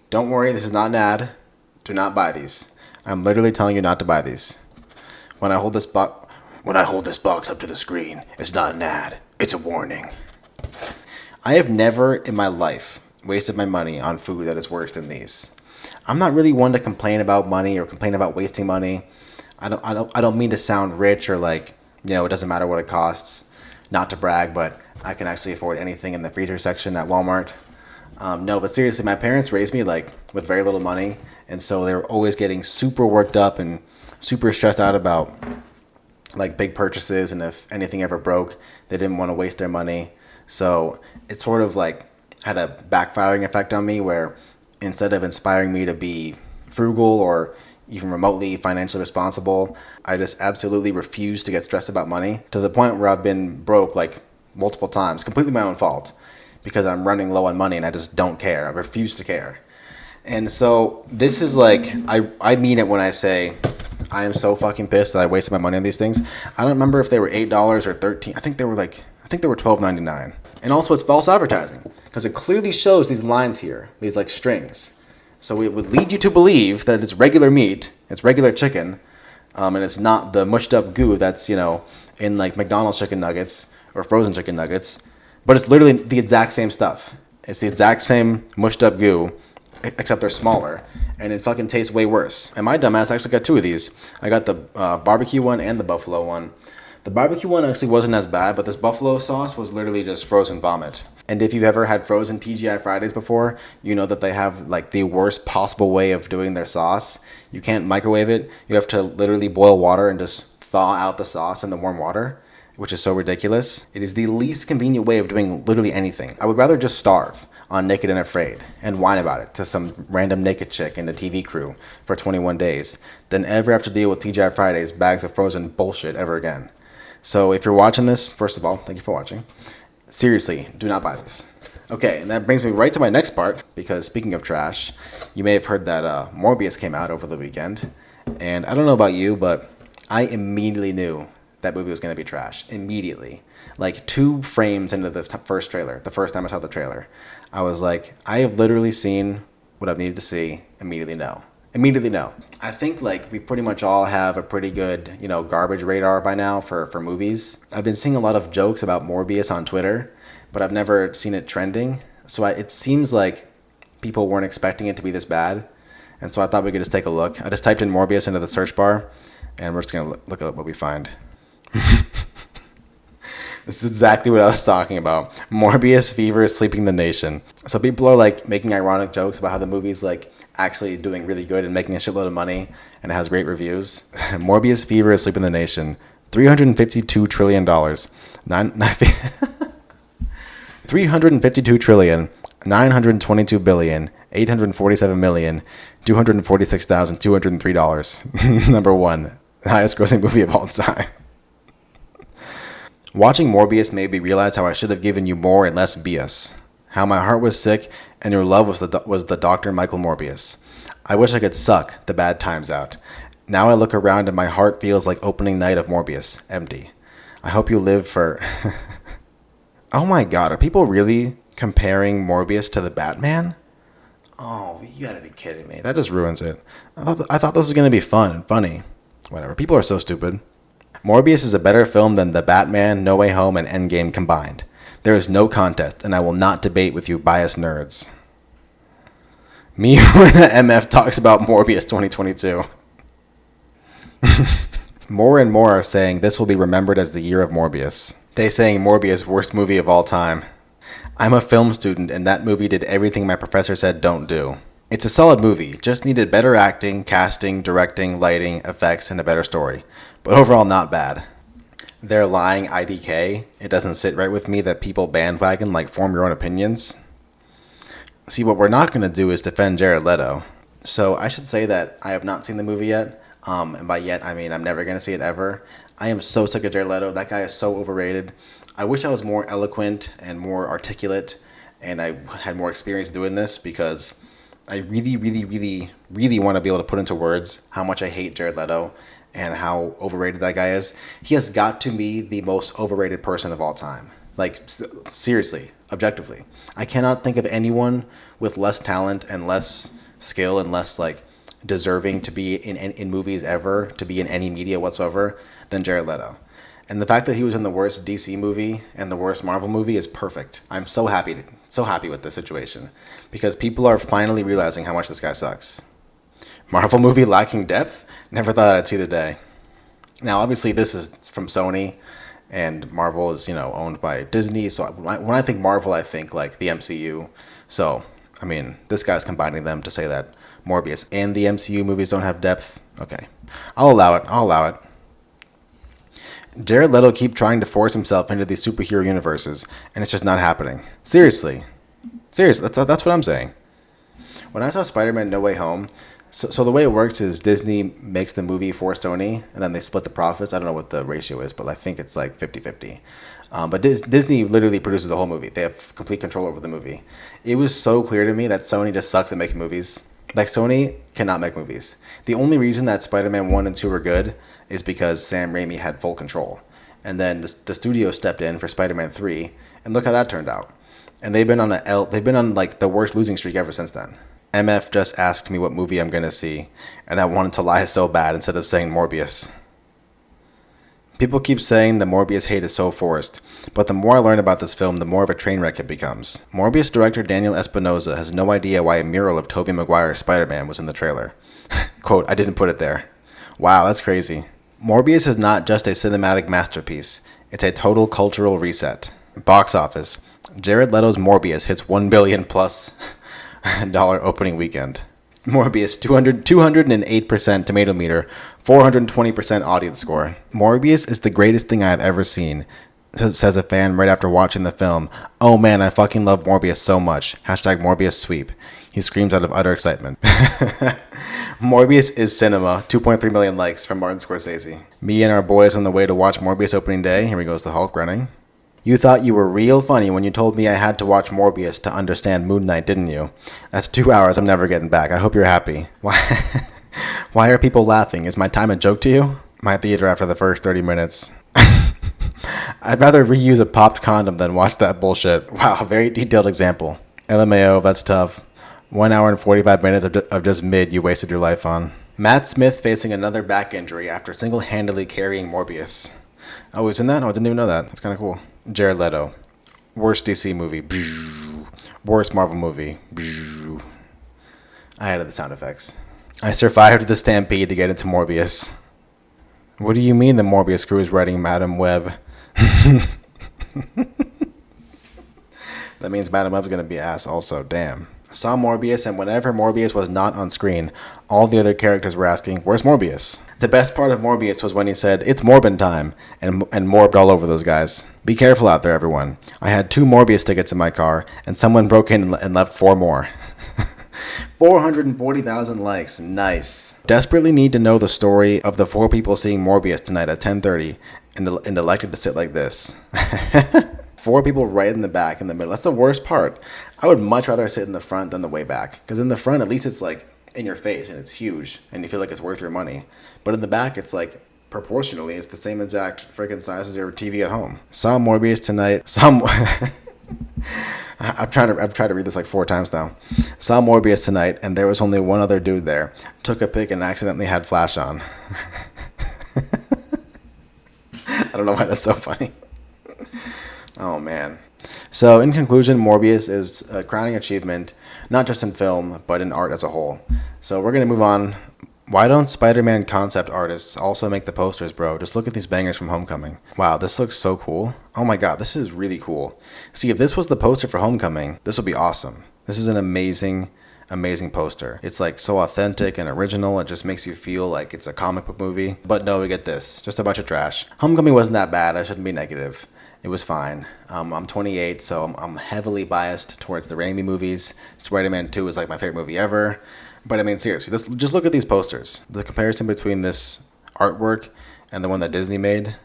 Don't worry, this is not an ad. Do not buy these. I'm literally telling you not to buy these. When I hold this box up to the screen, it's not an ad. It's a warning. I have never in my life wasted my money on food that is worse than these. I'm not really one to complain about money or complain about wasting money. I don't mean to sound rich or like, it doesn't matter what it costs. Not to brag, but I can actually afford anything in the freezer section at Walmart. No, but seriously, my parents raised me like with very little money, and so they were always getting super worked up and super stressed out about like big purchases, and if anything ever broke, they didn't want to waste their money. So it sort of like had a backfiring effect on me where instead of inspiring me to be frugal or even remotely financially responsible, I just absolutely refuse to get stressed about money to the point where I've been broke like multiple times, completely my own fault, because I'm running low on money and I just don't care. I refuse to care. And so this is like, I mean it when I say I am so fucking pissed that I wasted my money on these things. I don't remember if they were $8 or $13. I think they were $12.99. And also it's false advertising because it clearly shows these lines here, these like strings. So it would lead you to believe that it's regular meat, it's regular chicken, and it's not the mushed up goo that's, in like McDonald's chicken nuggets or frozen chicken nuggets. But it's literally the exact same stuff. It's the exact same mushed up goo, except they're smaller, and it fucking tastes way worse. And my dumbass actually got two of these. I got the barbecue one and the buffalo one. The barbecue one actually wasn't as bad, but this buffalo sauce was literally just frozen vomit. And if you've ever had frozen TGI Fridays before, you know that they have like the worst possible way of doing their sauce. You can't microwave it. You have to literally boil water and just thaw out the sauce in the warm water, which is so ridiculous. It is the least convenient way of doing literally anything. I would rather just starve on Naked and Afraid and whine about it to some random naked chick in the TV crew for 21 days than ever have to deal with TGI Fridays bags of frozen bullshit ever again. So if you're watching this, first of all, thank you for watching. Seriously, do not buy this. Okay, and that brings me right to my next part, because speaking of trash, you may have heard that Morbius came out over the weekend. And I don't know about you, but I immediately knew that movie was going to be trash. Immediately. Like 2 frames into the first trailer, the first time I saw the trailer, I was like, I have literally seen what I've needed to see. Immediately no. I think like we pretty much all have a pretty good, garbage radar by now for movies. I've been seeing a lot of jokes about Morbius on Twitter, but I've never seen it trending. So it seems like people weren't expecting it to be this bad. And so I thought we could just take a look. I just typed in Morbius into the search bar, and we're just going to look at what we find. This is exactly what I was talking about. Morbius fever is sweeping the nation. So people are like making ironic jokes about how the movie's like actually doing really good and making a shitload of money and it has great reviews. Morbius fever is sweeping the nation. $352 trillion. 352 trillion, 922 billion, 847 million, $246,203. Number 1, the highest grossing movie of all time. Watching Morbius made me realize how I should have given you more and less BS. How my heart was sick and your love was the Dr. Michael Morbius. I wish I could suck the bad times out. Now I look around and my heart feels like opening night of Morbius, empty. I hope you live for... Oh my god, are people really comparing Morbius to the Batman? Oh, you gotta be kidding me. That just ruins it. I thought this was gonna be fun and funny. Whatever, people are so stupid. Morbius is a better film than The Batman, No Way Home, and Endgame combined. There is no contest, and I will not debate with you biased nerds. Me when MF talks about Morbius 2022. More and more are saying this will be remembered as the year of Morbius. They saying Morbius worst movie of all time. I'm a film student, and that movie did everything my professor said don't do. It's a solid movie, just needed better acting, casting, directing, lighting, effects, and a better story. But overall, not bad. They're lying IDK. It doesn't sit right with me that people bandwagon like form your own opinions. See, what we're not going to do is defend Jared Leto. So I should say that I have not seen the movie yet. And by yet, I mean I'm never going to see it ever. I am so sick of Jared Leto. That guy is so overrated. I wish I was more eloquent and more articulate and I had more experience doing this because I really, really, really, really want to be able to put into words how much I hate Jared Leto and how overrated that guy is. He has got to be the most overrated person of all time. Like, seriously. objectively. I cannot think of anyone with less talent and less skill and less like deserving to be in movies ever, to be in any media whatsoever, than Jared Leto. And the fact that he was in the worst DC movie and the worst Marvel movie is perfect. I'm so happy with this situation because people are finally realizing how much this guy sucks. Marvel movie lacking depth? Never thought I'd see the day. Now, obviously, this is from Sony, and Marvel is, owned by Disney. So when I think Marvel, I think like the MCU. So, I mean, this guy's combining them to say that Morbius and the MCU movies don't have depth. Okay, I'll allow it. Jared Leto keep trying to force himself into these superhero universes, and it's just not happening. Seriously, that's what I'm saying. When I saw Spider-Man No Way Home, so the way it works is Disney makes the movie for Sony, and then they split the profits. I don't know what the ratio is, but I think it's like 50-50. But Disney literally produces the whole movie. They have complete control over the movie. It was so clear to me that Sony just sucks at making movies. Like, Sony cannot make movies. The only reason that Spider-Man 1 and 2 are good is because Sam Raimi had full control. And then the studio stepped in for Spider-Man 3, and look how that turned out. And they've been on like the worst losing streak ever since then. MF just asked me what movie I'm going to see, and I wanted to lie so bad instead of saying Morbius. People keep saying the Morbius hate is so forced, but the more I learn about this film, the more of a train wreck it becomes. Morbius director Daniel Espinosa has no idea why a mural of Tobey Maguire's Spider-Man was in the trailer. Quote, I didn't put it there. Wow, that's crazy. Morbius is not just a cinematic masterpiece, it's a total cultural reset. Box office. Jared Leto's Morbius hits $1 billion plus dollar opening weekend. Morbius, 208% tomato meter, 420% audience score. Morbius is the greatest thing I have ever seen, says a fan right after watching the film. Oh man, I fucking love Morbius so much. Hashtag Morbius sweep. He screams out of utter excitement. Morbius is cinema. 2.3 million likes from Martin Scorsese. Me and our boys on the way to watch Morbius opening day. Here he goes, the Hulk running. You thought you were real funny when you told me I had to watch Morbius to understand Moon Knight, didn't you? That's 2 hours I'm never getting back. I hope you're happy. Why are people laughing? Is my time a joke to you? My theater after the first 30 minutes. I'd rather reuse a popped condom than watch that bullshit. Wow, very detailed example. LMAO, that's tough. 1 hour and 45 minutes of just mid you wasted your life on. Matt Smith facing another back injury after single-handedly carrying Morbius. Oh, he's in that? Oh, I didn't even know that. That's kind of cool. Jared Leto. Worst DC movie. Worst Marvel movie. I added the sound effects. I survived the stampede to get into Morbius. What do you mean the Morbius crew is writing Madam Web? That means Madam Web's going to be ass also. Damn. Saw Morbius, and whenever Morbius was not on screen, all the other characters were asking, where's Morbius? The best part of Morbius was when he said, it's Morbin time, and morbed all over those guys. Be careful out there, everyone. I had 2 Morbius tickets in my car, and someone broke in and left 4 more. 440,000 likes. Nice. Desperately need to know the story of the 4 people seeing Morbius tonight at 10:30 and elected to sit like this. 4 people right in the back in the middle. That's the worst part. I would much rather sit in the front than the way back. Because in the front, at least it's like in your face and it's huge and you feel like it's worth your money. But in the back, it's like proportionally, it's the same exact freaking size as your TV at home. Saw Morbius tonight. I've tried to read this like 4 times now. Saw Morbius tonight, and there was only one other dude there. Took a pic and accidentally had flash on. I don't know why that's so funny. Oh, man. So, in conclusion, Morbius is a crowning achievement, not just in film, but in art as a whole. So, we're going to move on. Why don't Spider-Man concept artists also make the posters, bro? Just look at these bangers from Homecoming. Wow, this looks so cool. Oh my god, this is really cool. See, if this was the poster for Homecoming, this would be awesome. This is an amazing poster. It's like so authentic and original. It just makes you feel like it's a comic book movie. But no, we get this. Just a bunch of trash. Homecoming wasn't that bad. I shouldn't be negative. It was fine. I'm 28, so I'm heavily biased towards the Raimi movies. Spider-Man 2 is like my favorite movie ever. But I mean, seriously, just look at these posters. The comparison between this artwork and the one that Disney made.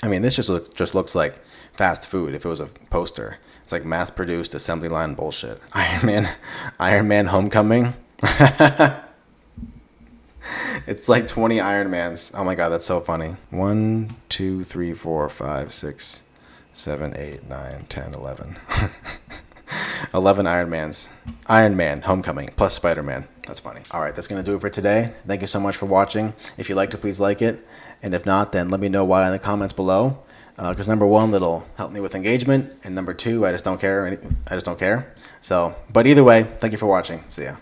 I mean, this just looks like fast food if it was a poster. It's like mass-produced assembly line bullshit. Iron Man Homecoming. It's like 20 Iron Mans. Oh my god, that's so funny. 1, 2, 3, 4, 5, 6, 7, 8, 9, 10, 11. 11 Iron Mans. Iron Man, Homecoming, plus Spider-Man. That's funny. All right, that's going to do it for today. Thank you so much for watching. If you liked it, please like it. And if not, then let me know why in the comments below. Because number one, it'll help me with engagement. And number two, I just don't care. So, but either way, thank you for watching. See ya.